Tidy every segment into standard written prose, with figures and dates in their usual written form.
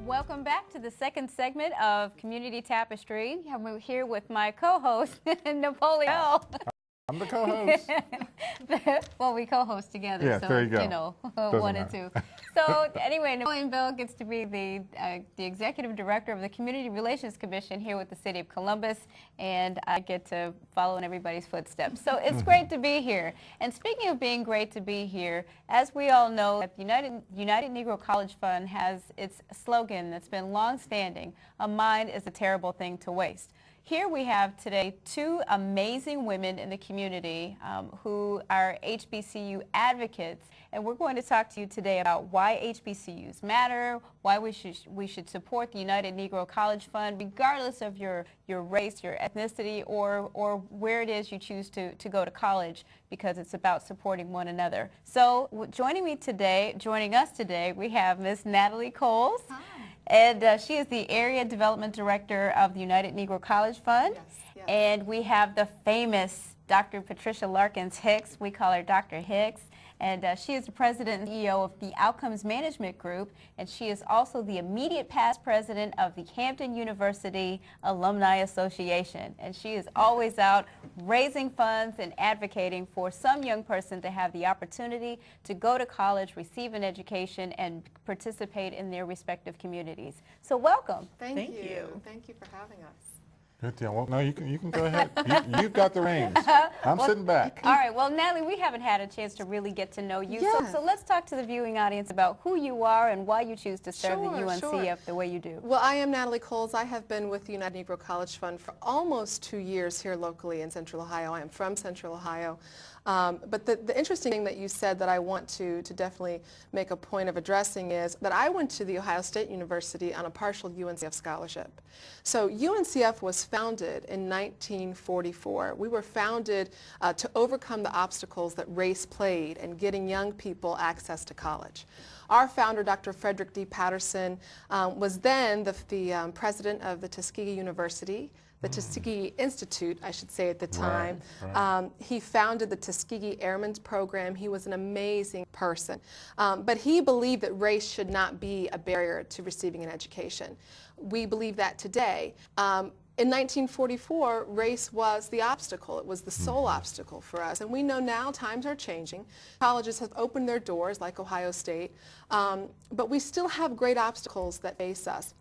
Welcome back to the second segment of Community Tapestry. I'm here with my co-host, Napoleon Bell. I'm the co-host. Well, we co-host together, Yeah, so there you go. One and two. So anyway, Napoleon Bell gets to be the executive director of the Community Relations Commission here with the City of Columbus, and I get to follow in everybody's footsteps. So it's great to be here. And speaking of being great to be here, as we all know, the United Negro College Fund has its slogan that's been long-standing: "A mind is a terrible thing to waste." Here we have today two amazing women in the community who are HBCU advocates, and we're going to talk to you today about why HBCUs matter, why we should support the United Negro College Fund, regardless of your race, your ethnicity, or where it is you choose to go to college, because it's about supporting one another. So joining us today, we have Miss Natalie Coles. Hi. And she is the Area Development Director of the United Negro College Fund. Yes, yes. And we have the famous Dr. Patricia Larkins Hicks. We call her Dr. Hicks. And she is the president and CEO of the Outcomes Management Group, and she is also the immediate past president of the Hampton University Alumni Association. And she is always out raising funds and advocating for some young person to have the opportunity to go to college, receive an education, and participate in their respective communities. So welcome. Thank you. Thank you for having us. Good deal. Well, no, you can go ahead. You've got the reins. I'm sitting back. All right. Well, Natalie, we haven't had a chance to really get to know you. Yes. So let's talk to the viewing audience about who you are and why you choose to serve the UNCF the way you do. Well, I am Natalie Coles. I have been with the United Negro College Fund for almost 2 years here locally in Central Ohio. I am from Central Ohio. But the interesting thing that you said that I want to definitely make a point of addressing is that I went to The Ohio State University on a partial UNCF scholarship. So UNCF was founded in 1944. We were founded to overcome the obstacles that race played in getting young people access to college. Our founder, Dr. Frederick D. Patterson, was then the president of the Tuskegee University, the Tuskegee Institute, I should say at the time. Right. He founded the Tuskegee Airmen's Program. He was an amazing person. But he believed that race should not be a barrier to receiving an education. We believe that today. In 1944, race was the obstacle. It was the sole obstacle for us. And we know now times are changing. Colleges have opened their doors, like Ohio State, but we still have great obstacles that face us.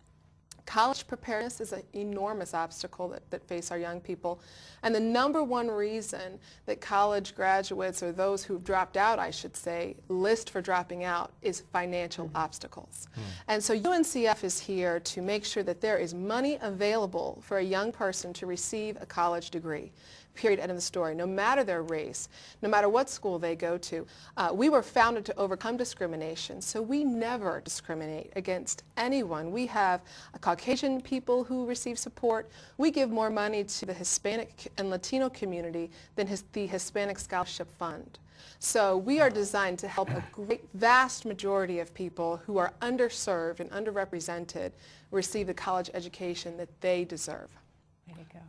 College preparedness is an enormous obstacle that face our young people. And the number one reason that college graduates, or those who've dropped out, I should say, list for dropping out is financial obstacles. And so UNCF is here to make sure that there is money available for a young person to receive a college degree. Period, end of the story. No matter their race, no matter what school they go to. We were founded to overcome discrimination, so we never discriminate against anyone. We have Caucasian people who receive support. We give more money to the Hispanic and Latino community than the Hispanic Scholarship Fund. So we are designed to help a great, vast majority of people who are underserved and underrepresented receive the college education that they deserve.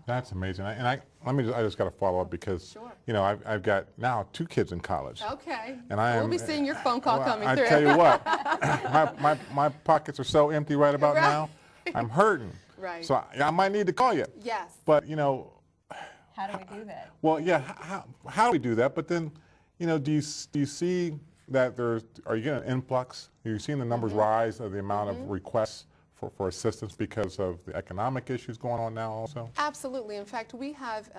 That's amazing. I just got to follow up because you know I've got now 2 kids in college. Okay. And we'll be seeing your phone call coming through. I tell you what, my pockets are so empty right about now. I'm hurting. Right. So I might need to call you. Yes. But you know. How do we do that? Well, yeah. How do we do that? But then, you know, do you see that are you getting an influx? Are you seeing the numbers rise of the amount of requests for assistance because of the economic issues going on now also? Absolutely. In fact, we have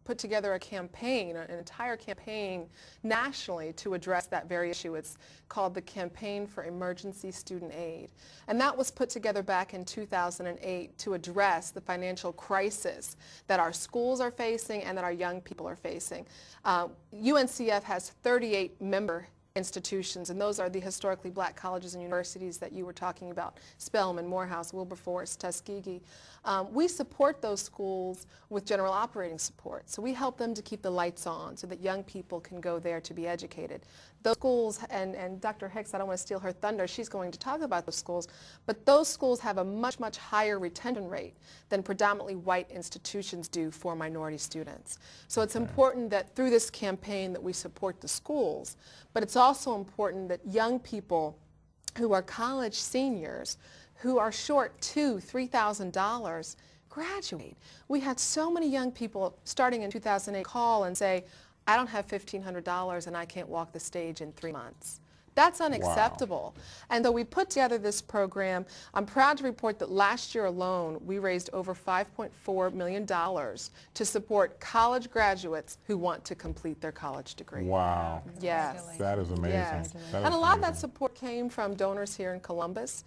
put together a campaign, an entire campaign nationally to address that very issue. It's called the Campaign for Emergency Student Aid. And that was put together back in 2008 to address the financial crisis that our schools are facing and that our young people are facing. UNCF has 38 member institutions, and those are the historically black colleges and universities that you were talking about: Spelman, Morehouse, Wilberforce, Tuskegee. We support those schools with general operating support. So we help them to keep the lights on so that young people can go there to be educated. Those schools, and Dr. Hicks, I don't want to steal her thunder, she's going to talk about those schools, but those schools have a much, much higher retention rate than predominantly white institutions do for minority students. So it's important that through this campaign that we support the schools, but it's also important that young people who are college seniors who are short $2,000, $3,000 graduate. We had so many young people starting in 2008 call and say, I don't have $1,500 and I can't walk the stage in 3 months. That's unacceptable. Wow. And though we put together this program, I'm proud to report that last year alone, we raised over $5.4 million to support college graduates who want to complete their college degree. Wow. Yes. That is amazing. Yes. That And is a lot of that amazing. support came from donors here in Columbus.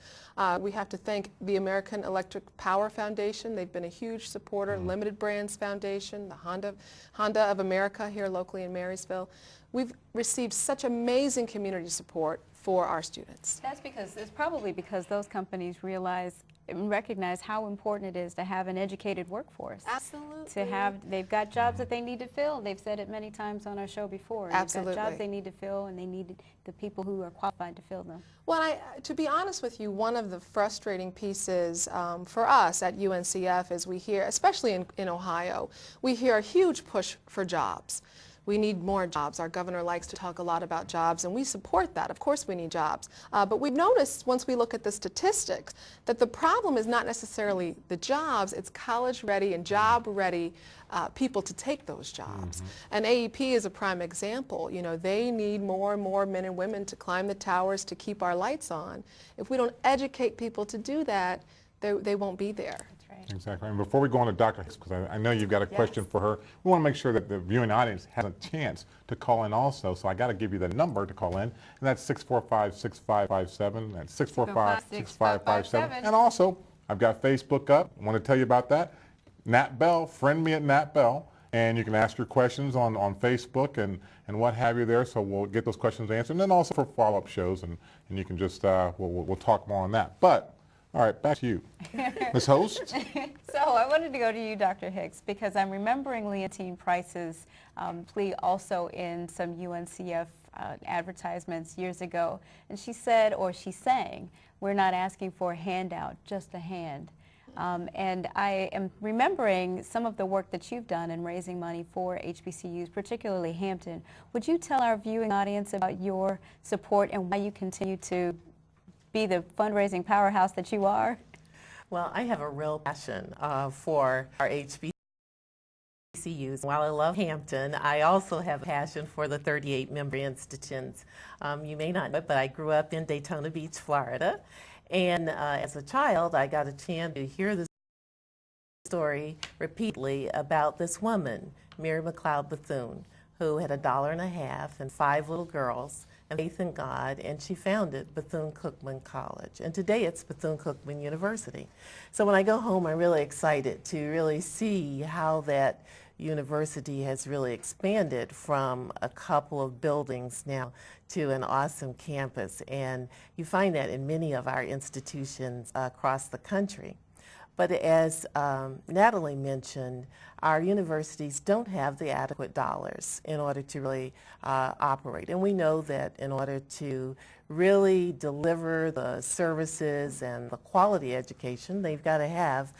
We have to thank the American Electric Power Foundation. They've been a huge supporter. Limited Brands Foundation, the Honda of America here locally in Marysville. We've received such amazing community support for our students. That's because, it's probably because those companies realize and recognize how important it is to have an educated workforce. Absolutely. They've got jobs that they need to fill. They've said it many times on our show before. Absolutely. They've got jobs they need to fill, and they need the people who are qualified to fill them. Well, to be honest with you, one of the frustrating pieces for us at UNCF is we hear, especially in Ohio, we hear a huge push for jobs. We need more jobs. Our governor likes to talk a lot about jobs, and we support that. Of course we need jobs. But we've noticed, once we look at the statistics, that the problem is not necessarily the jobs, it's college-ready and job-ready people to take those jobs. And AEP is a prime example. You know, they need more and more men and women to climb the towers to keep our lights on. If we don't educate people to do that, they won't be there. Exactly. And before we go on to Dr. Hicks, because I know you've got a question for her, we want to make sure that the viewing audience has a chance to call in also. So I got to give you the number to call in, and that's 645-6557. That's 645-6557. And also, I've got Facebook up. I want to tell you about that. Nat Bell, friend me at Nat Bell, and you can ask your questions on Facebook and what have you there. So we'll get those questions answered, and then also for follow-up shows, and you can just we'll talk more on that. But all right, back to you, Ms. Host. So I wanted to go to you, Dr. Hicks, because I'm remembering Leontine Price's plea also in some UNCF advertisements years ago. And she said, or she sang, we're not asking for a handout, just a hand. And I am remembering some of the work that you've done in raising money for HBCUs, particularly Hampton. Would you tell our viewing audience about your support and why you continue to be the fundraising powerhouse that you are? Well, I have a real passion for our HBCUs. While I love Hampton, I also have a passion for the 38 member institutions. You may not know it, but I grew up in Daytona Beach, Florida. And as a child, I got a chance to hear this story repeatedly about this woman, Mary McLeod Bethune, who had $1.50 and 5 little girls, and faith in God, and she founded Bethune-Cookman College. And today it's Bethune-Cookman University. So when I go home, I'm really excited to really see how that university has really expanded from a couple of buildings now to an awesome campus. And you find that in many of our institutions across the country. But as Natalie mentioned, our universities don't have the adequate dollars in order to really operate. And we know that in order to really deliver the services and the quality education, they've got to have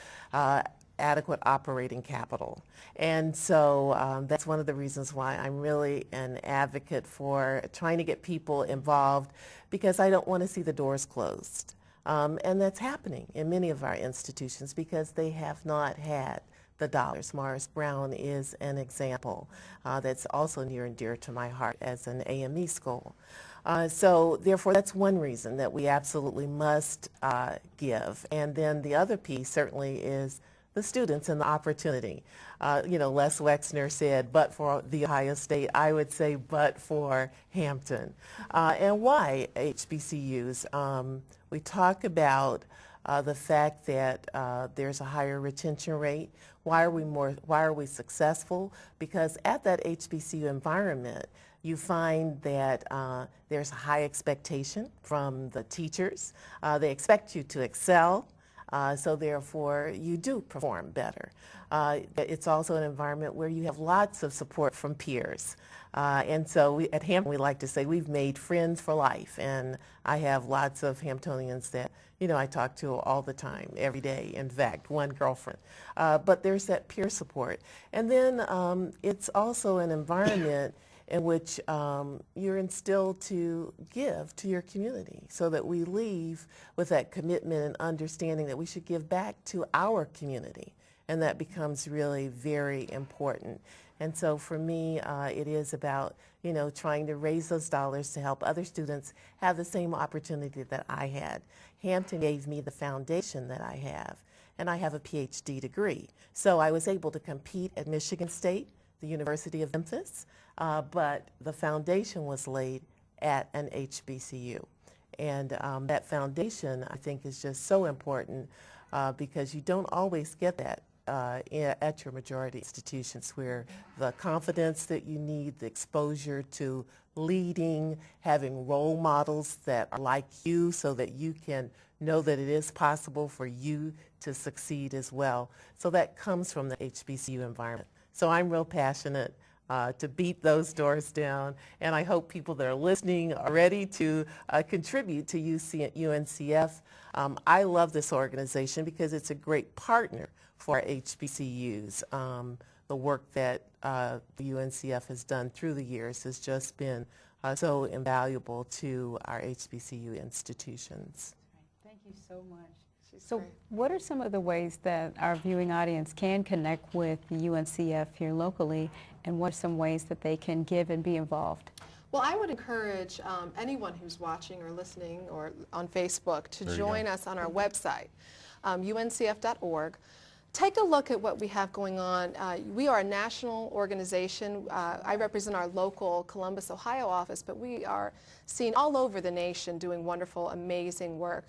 adequate operating capital. And so that's one of the reasons why I'm really an advocate for trying to get people involved, because I don't want to see the doors closed. And that's happening in many of our institutions because they have not had the dollars. Morris Brown is an example that's also near and dear to my heart as an AME school. So therefore, that's one reason that we absolutely must give. And then the other piece certainly is the students and the opportunity. You know, Les Wexner said, but for the Ohio State, I would say, but for Hampton. And why HBCUs? We talk about the fact that there's a higher retention rate. Why are we successful? Because at that HBCU environment, you find that there's a high expectation from the teachers. They expect you to excel. So therefore, you do perform better. It's also an environment where you have lots of support from peers. And so at Hampton, we like to say we've made friends for life. And I have lots of Hamptonians that, you know, I talk to all the time, every day, in fact, one girlfriend. But there's that peer support. And then it's also an environment in which you're instilled to give to your community, so that we leave with that commitment and understanding that we should give back to our community. And that becomes really very important. And so for me, it is about, trying to raise those dollars to help other students have the same opportunity that I had. Hampton gave me the foundation that I have, and I have a PhD degree. So I was able to compete at Michigan State, the University of Memphis, but the foundation was laid at an HBCU. And that foundation, I think, is just so important because you don't always get that at your majority institutions, where the confidence that you need, the exposure to leading, having role models that are like you so that you can know that it is possible for you to succeed as well. So that comes from the HBCU environment. So I'm real passionate to beat those doors down, and I hope people that are listening are ready to contribute to UNCF. I love this organization because it's a great partner for our HBCUs. The work that the UNCF has done through the years has just been so invaluable to our HBCU institutions. Thank you so much. So what are some of the ways that our viewing audience can connect with the UNCF here locally, and what are some ways that they can give and be involved? Well, I would encourage anyone who's watching or listening or on Facebook to join us on our website, uncf.org. Take a look at what we have going on. We are a national organization. I represent our local Columbus, Ohio office, but we are seen all over the nation doing wonderful, amazing work.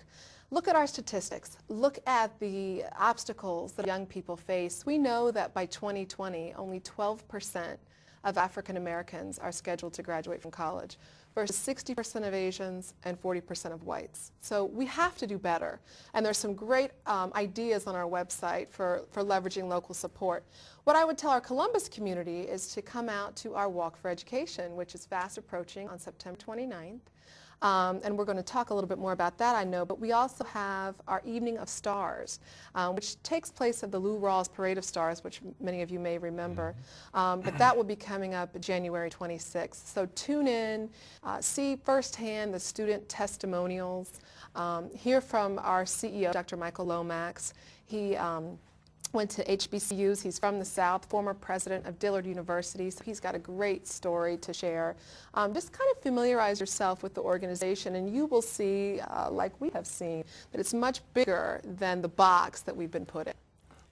Look at our statistics. Look at the obstacles that young people face. We know that by 2020, only 12% of African Americans are scheduled to graduate from college, versus 60% of Asians and 40% of whites. So we have to do better. And there's some great ideas on our website for leveraging local support. What I would tell our Columbus community is to come out to our Walk for Education, which is fast approaching on September 29th. And we're going to talk a little bit more about that, I know, but we also have our Evening of Stars, which takes place at the Lou Rawls Parade of Stars, which many of you may remember. But that will be coming up January 26th. So tune in, see firsthand the student testimonials, hear from our CEO, Dr. Michael Lomax. He went to HBCUs. He's from the South, former president of Dillard University, so he's got a great story to share. Just kind of familiarize yourself with the organization, and you will see, like we have seen, that it's much bigger than the box that we've been put in.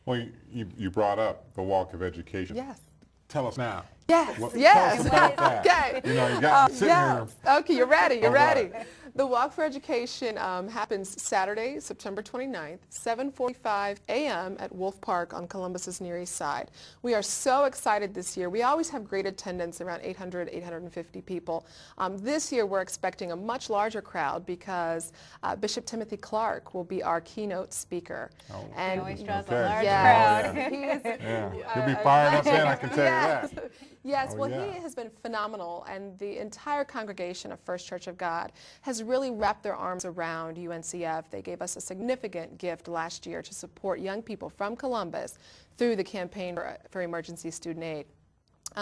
Well, you brought up the Walk of Education. Yes. Tell us now. Yes, Tell yes. us about that. Okay. You know, you got me sitting here. Okay, you're ready, you're All ready. right. The Walk for Education happens Saturday, September 29th, 7:45 a.m. at Wolf Park on Columbus's Near East Side. We are so excited this year. We always have great attendance, around 800, 850 people. This year we're expecting a much larger crowd because Bishop Timothy Clark will be our keynote speaker. Oh. And always draws a Okay. large Yes. crowd. He is, Yeah. You'll be fired up then, I can tell you that. Yes, Oh, well, yeah. he has been phenomenal, and the entire congregation of First Church of God has really wrapped their arms around UNCF. They gave us a significant gift last year to support young people from Columbus through the campaign for emergency student aid.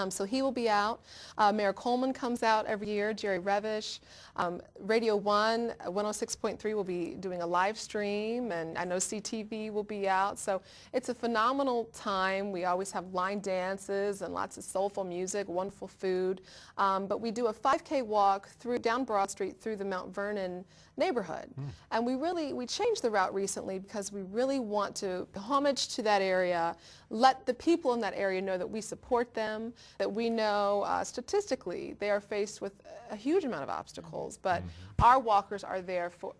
So he will be out. Mayor Coleman comes out every year, Jerry Revish. Radio 1, 106.3 will be doing a live stream, and I know CTV will be out. So it's a phenomenal time. We always have line dances and lots of soulful music, wonderful food. But we do a 5K walk down Broad Street through the Mount Vernon neighborhood. And we changed the route recently because we really want to pay homage to that area, let the people in that area know that we support them, that we know statistically they are faced with a huge amount of obstacles, but our walkers are there for,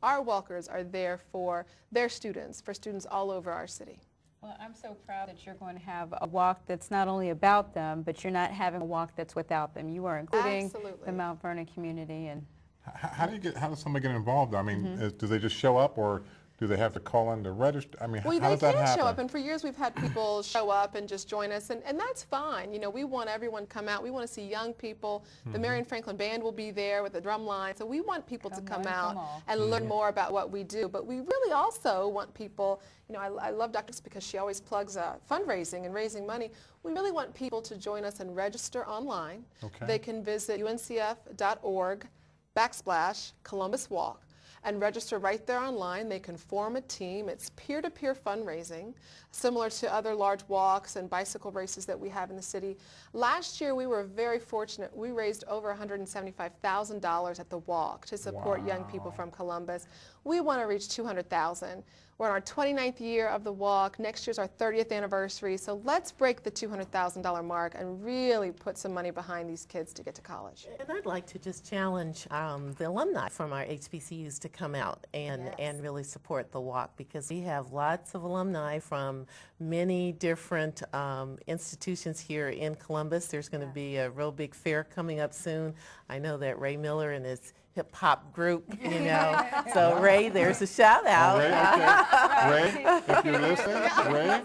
our walkers are there for their students, for students all over our city. Well, I'm so proud that you're going to have a walk that's not only about them, but you're not having a walk that's without them. You are including Absolutely. the Mount Vernon community. And How does somebody get involved? I mean, do they just show up, or Do they have to call in to register? I mean, Well, how they does that can happen? show up, and for years we've had people show up and just join us, and that's fine. You know, we want everyone to come out. We want to see young people. The Marion Franklin Band will be there with the drum line, so we want people to come out and learn more about what we do. But we really also want people, you know, I love Dr. Hicks because she always plugs fundraising and raising money. We really want people to join us and register online. Okay. They can visit uncf.org/Columbus Walk and register right there online. They can form a team. It's peer-to-peer fundraising, similar to other large walks and bicycle races that we have in the city. Last year, we were very fortunate. We raised over $175,000 at the walk to support young people from Columbus. We want to reach $200,000. We're in our 29th year of the walk. Next year's our 30th anniversary. So let's break the $200,000 mark and really put some money behind these kids to get to college. And I'd like to just challenge the alumni from our HBCUs to come out and really support the walk, because we have lots of alumni from many different institutions here in Columbus. There's going to be a real big fair coming up soon. I know that Ray Miller and his hip-hop group, you know. So Ray, there's a shout out. Ray, okay. Ray, if you're listening, Ray.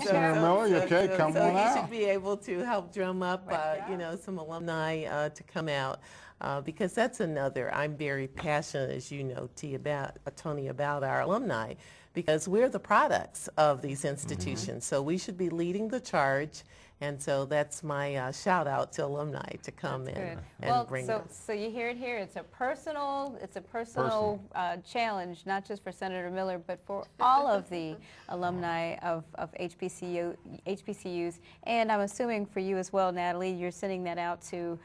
Senator Miller, you okay? Come on you out. should be able to help drum up, you know, some alumni to come out. Because that's another, I'm very passionate, as you know, Toni, about our alumni, because we're the products of these institutions. So we should be leading the charge. And so that's my shout out to alumni to come and bring them. So you hear it here. It's a personal challenge, not just for Senator Miller, but for all of the alumni of HBCUs. And I'm assuming for you as well, Natalie, you're sending that out to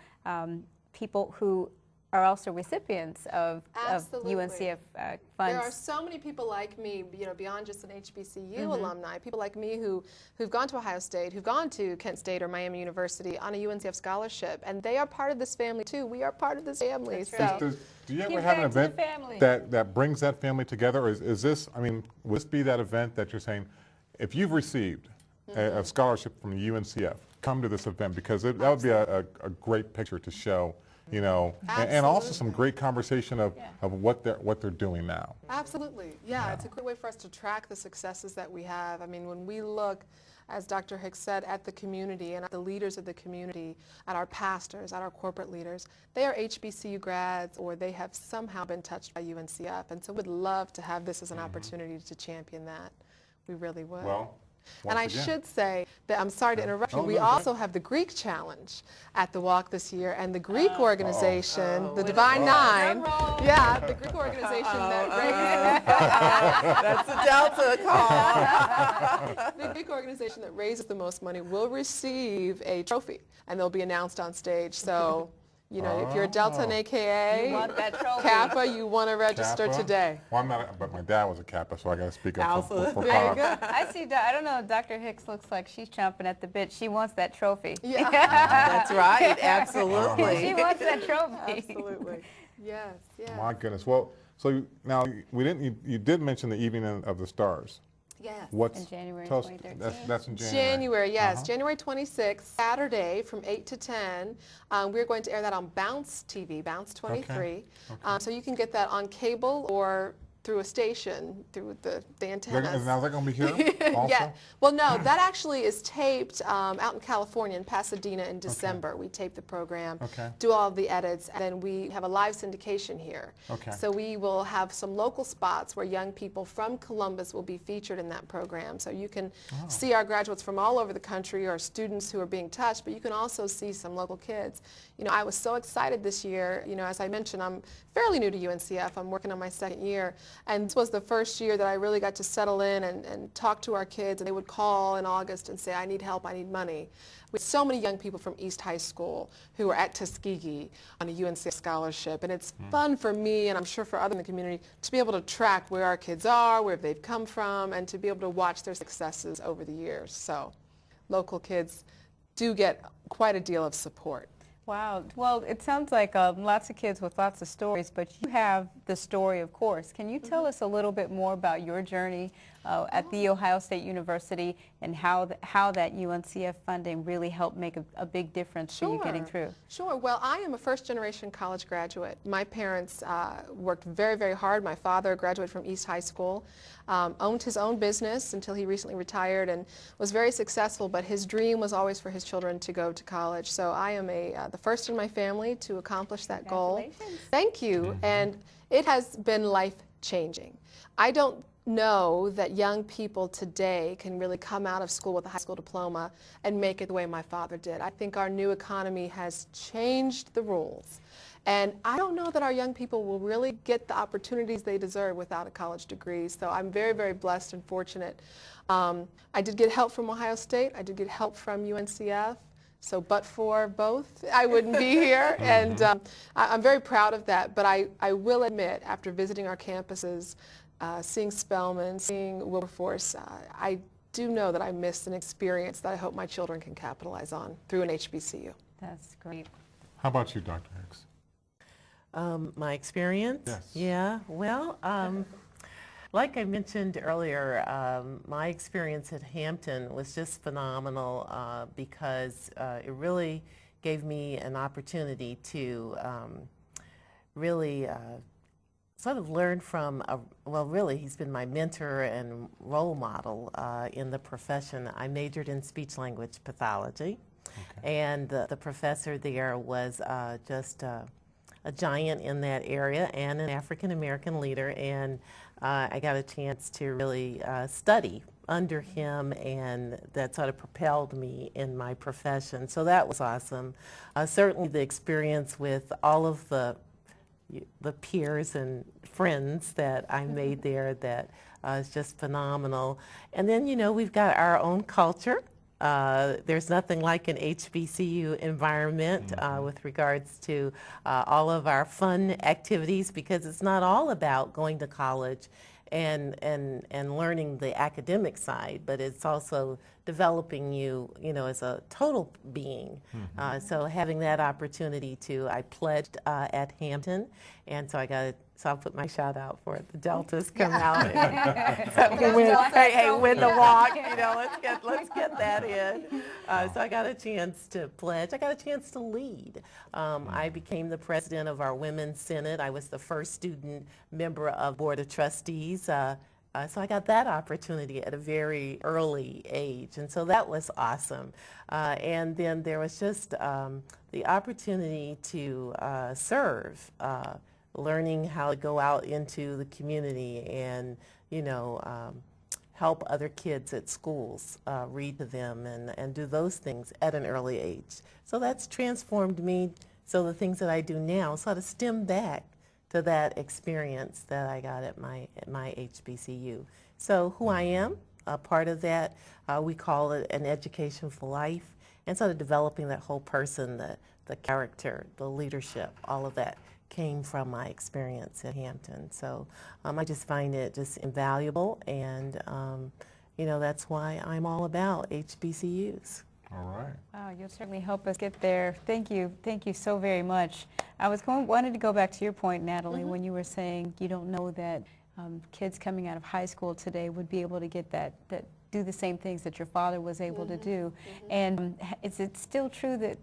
people who are also recipients of UNCF funds. There are so many people like me, you know, beyond just an HBCU alumni, people like me who've gone to Ohio State, who've gone to Kent State or Miami University on a UNCF scholarship, and they are part of this family too. We are part of this family. Right. So. Do you ever have an event that brings that family together? Or is this, I mean, would this be that event that you're saying, if you've received a scholarship from the UNCF, come to this event, because that would be a great picture to show, you know, and also some great conversation of what they're doing now. Absolutely, yeah. It's a great way for us to track the successes that we have. I mean, when we look, as Dr. Hicks said, at the community and at the leaders of the community, at our pastors, at our corporate leaders, they are HBCU grads or they have somehow been touched by UNCF, and so we'd love to have this as an opportunity to champion that. We really would. Well, and I should say that, I'm sorry to interrupt you, we also have the Greek Challenge at the walk this year, and the Greek organization, the Divine Nine, the Greek organization that That's a Delta call. the Greek organization that raises the most money will receive a trophy, and they'll be announced on stage. So, you know, if you're a Delta and AKA, you want that trophy. Kappa, you want to register Kappa? today. Well, I'm not, but my dad was a Kappa, so I got to speak up for I see. I don't know. Dr. Hicks looks like she's chomping at the bit. She wants that trophy. Yeah. That's right. Absolutely. She wants that trophy. Absolutely. Yes. Yeah. My goodness. Well, so now you did mention the Evening of the Stars. Yes. What's In January tell us- 2013. That's in January. January, yes. January 26th, Saturday from 8 to 10. We're going to air that on Bounce TV, Bounce 23. So you can get that on cable or through a station, through the antennas. Now, is that going to be here also? Yeah. Well, no, that actually is taped out in California, in Pasadena in December. We tape the program, do all of the edits, and then we have a live syndication here. So we will have some local spots where young people from Columbus will be featured in that program. So you can see our graduates from all over the country or students who are being touched, but you can also see some local kids. You know, I was so excited this year. You know, as I mentioned, I'm fairly new to UNCF. I'm working on my second year. And this was the first year that I really got to settle in and talk to our kids. And they would call in August and say, I need help, I need money. With so many young people from East High School who are at Tuskegee on a UNCF scholarship. And it's fun for me, and I'm sure for others in the community, to be able to track where our kids are, where they've come from, and to be able to watch their successes over the years. So local kids do get quite a deal of support. Wow. Well, it sounds like lots of kids with lots of stories, but you have the story, of course. Can you tell us a little bit more about your journey at The Ohio State University and how that UNCF funding really helped make a big difference for you getting through? Sure. Well, I am a first-generation college graduate. My parents worked very, very hard. My father graduated from East High School, owned his own business until he recently retired, and was very successful, but his dream was always for his children to go to college. So I am the first in my family to accomplish that goal. Thank you. And it has been life-changing. I don't know that young people today can really come out of school with a high school diploma and make it the way my father did. I think our new economy has changed the rules. And I don't know that our young people will really get the opportunities they deserve without a college degree. So I'm very, very blessed and fortunate. I did get help from Ohio State. I did get help from UNCF. So but for both, I wouldn't be here. And I'm very proud of that. But I will admit, after visiting our campuses, seeing Spelman, seeing Wilberforce, I do know that I missed an experience that I hope my children can capitalize on through an HBCU. That's great. How about you, Dr. Hicks? My experience? Yes. Yeah, well, like I mentioned earlier, my experience at Hampton was just phenomenal because it really gave me an opportunity to really sort of learn from, well, really, he's been my mentor and role model in the profession. I majored in speech-language pathology, and the professor there was just a giant in that area and an African-American leader, and I got a chance to really study under him, and that sort of propelled me in my profession. So that was awesome. Certainly the experience with all of the peers and friends that I made there that is just phenomenal. And then, you know, we've got our own culture. There's nothing like an HBCU environment with regards to all of our fun activities, because it's not all about going to college and learning the academic side, but it's also developing you, you know, as a total being. So having that opportunity I pledged at Hampton, and so I'll put my shout out for it. The Deltas come out. And, win the walk. You know, let's get that in. So I got a chance to pledge. I got a chance to lead. I became the president of our Women's Senate. I was the first student member of Board of Trustees. So I got that opportunity at a very early age, and so that was awesome. And then there was just the opportunity to serve, learning how to go out into the community and, you know, help other kids at schools, read to them and do those things at an early age. So that's transformed me. So the things that I do now sort of stem back to that experience that I got at my HBCU. So who I am, a part of that, we call it an education for life, and sort of developing that whole person, the character, the leadership, all of that came from my experience at Hampton. So I just find it just invaluable, and you know, that's why I'm all about HBCUs. All right. Wow, you'll certainly help us get there. Thank you so very much. I wanted to go back to your point, Natalie, when you were saying you don't know that kids coming out of high school today would be able to get that do the same things that your father was able to do. And is it still true that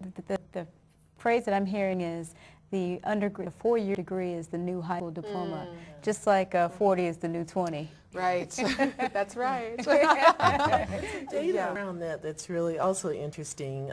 the phrase that I'm hearing is the 4-year degree is the new high school diploma, just like 40 is the new 20? Right. That's right. Data around that's really also interesting.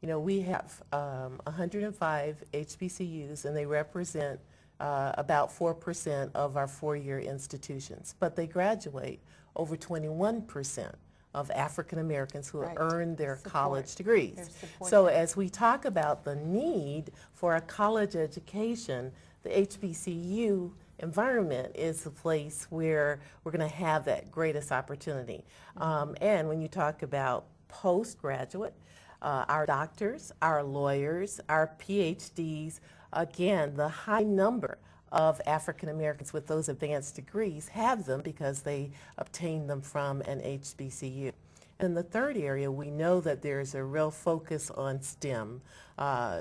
You know, we have 105 HBCUs, and they represent about 4% of our 4-year institutions, but they graduate over 21% of African Americans who earn their college degrees. So as we talk about the need for a college education, the HBCU environment is the place where we're going to have that greatest opportunity. And when you talk about postgraduate, our doctors, our lawyers, our PhDs, again, the high number of African Americans with those advanced degrees have them because they obtained them from an HBCU. And the third area, we know that there's a real focus on STEM,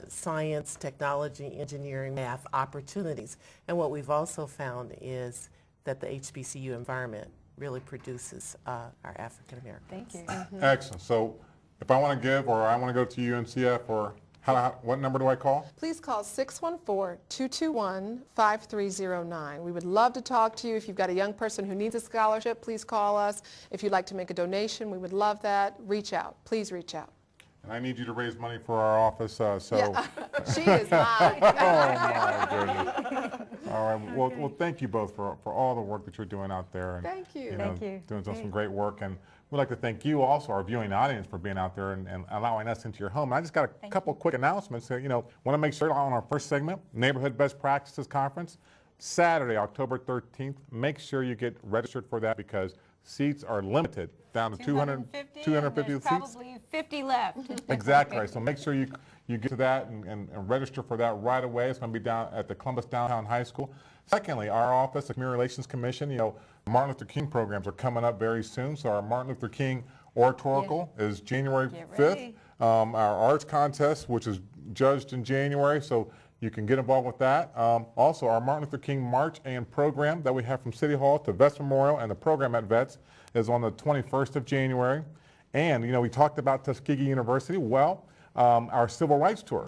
science, technology, engineering, math opportunities. And what we've also found is that the HBCU environment really produces our African Americans. Thank you. Excellent. So if I want to give, or I want to go to UNCF, or what number do I call? Please call 614-221-5309. We would love to talk to you. If you've got a young person who needs a scholarship, please call us. If you'd like to make a donation, we would love that. Reach out. Please reach out. And I need you to raise money for our office, so. Yeah. She is mine. Oh, my goodness. All right. Well, thank you both for all the work that you're doing out there. And, Thank you. Thank you. Doing some great work. And we'd like to thank you also, our viewing audience, for being out there and allowing us into your home. And I just got a couple quick announcements. Want to make sure on our first segment, Neighborhood Best Practices Conference, Saturday, October 13th. Make sure you get registered for that because seats are limited, down to 250 There's seats. probably 50 left. Exactly. Right. So make sure you get to that and register for that right away. It's going to be down at the Columbus Downtown High School. Secondly, our office, the Community Relations Commission, Martin Luther King programs are coming up very soon. So our Martin Luther King Oratorical is January 5th. Our arts contest, which is judged in January, so you can get involved with that. Also, our Martin Luther King March and program that we have from City Hall to Vets Memorial and the program at Vets is on the 21st of January. And, we talked about Tuskegee University. Well, our Civil Rights Tour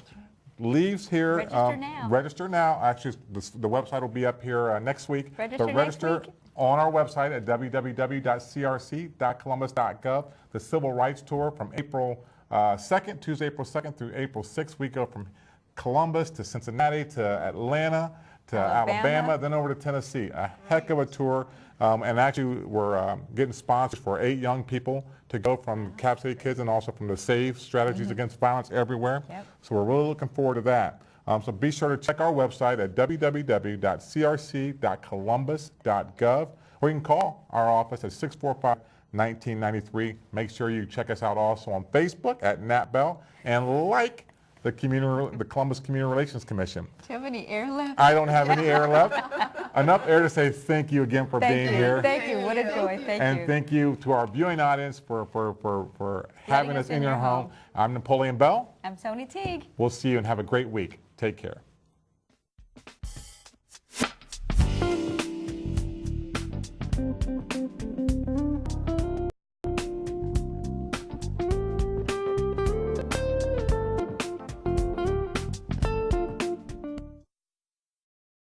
leaves here. Register now. Register now. Actually, the website will be up here next week. Register next week. On our website at www.crc.columbus.gov. The Civil Rights Tour from April 2nd, Tuesday, April 2nd through April 6th. We go from Columbus to Cincinnati to Atlanta to Alabama, then over to Tennessee. A heck of a tour. And actually, we're getting sponsors for 8 young people to go from Cap City Kids and also from the SAVE Strategies Against Violence Everywhere. Yep. So we're really looking forward to that. So be sure to check our website at www.crc.columbus.gov, or you can call our office at 645-1993. Make sure you check us out also on Facebook at Nat Bell and like the Columbus Community Relations Commission. Do you have any air left? I don't have any air left. Enough air to say thank you again for being here. Thank you. What a joy. Thank you. And thank you to our viewing audience for having us in your home. I'm Napoleon Bell. I'm Toni Teague. We'll see you and have a great week. Take care.